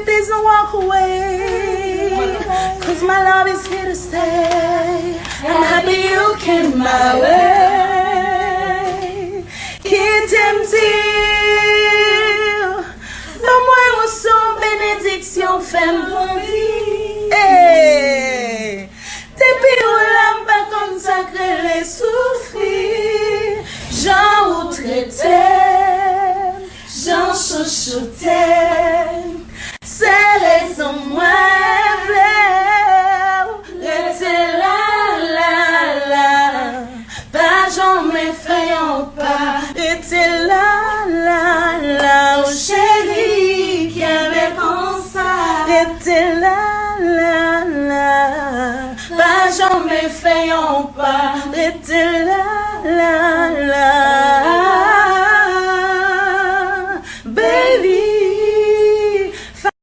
please don't walk away. Cause my love is here to stay. I'm happy you came my way. Qui t'aime-t-il? Donne-moi une son bénédiction, fais-moi grandir. Hey! Depuis où l'âme pas consacré les souffrir. Jean ou traité, Jean chouchouté. C'est raison moi rester là, là, là. Pas jamais faisons pas. Rester là, là, là. Oh chérie, qui avait comme ça. Rester là, là, là. Pas jamais faisons pas. Rester là, là, là. Baby.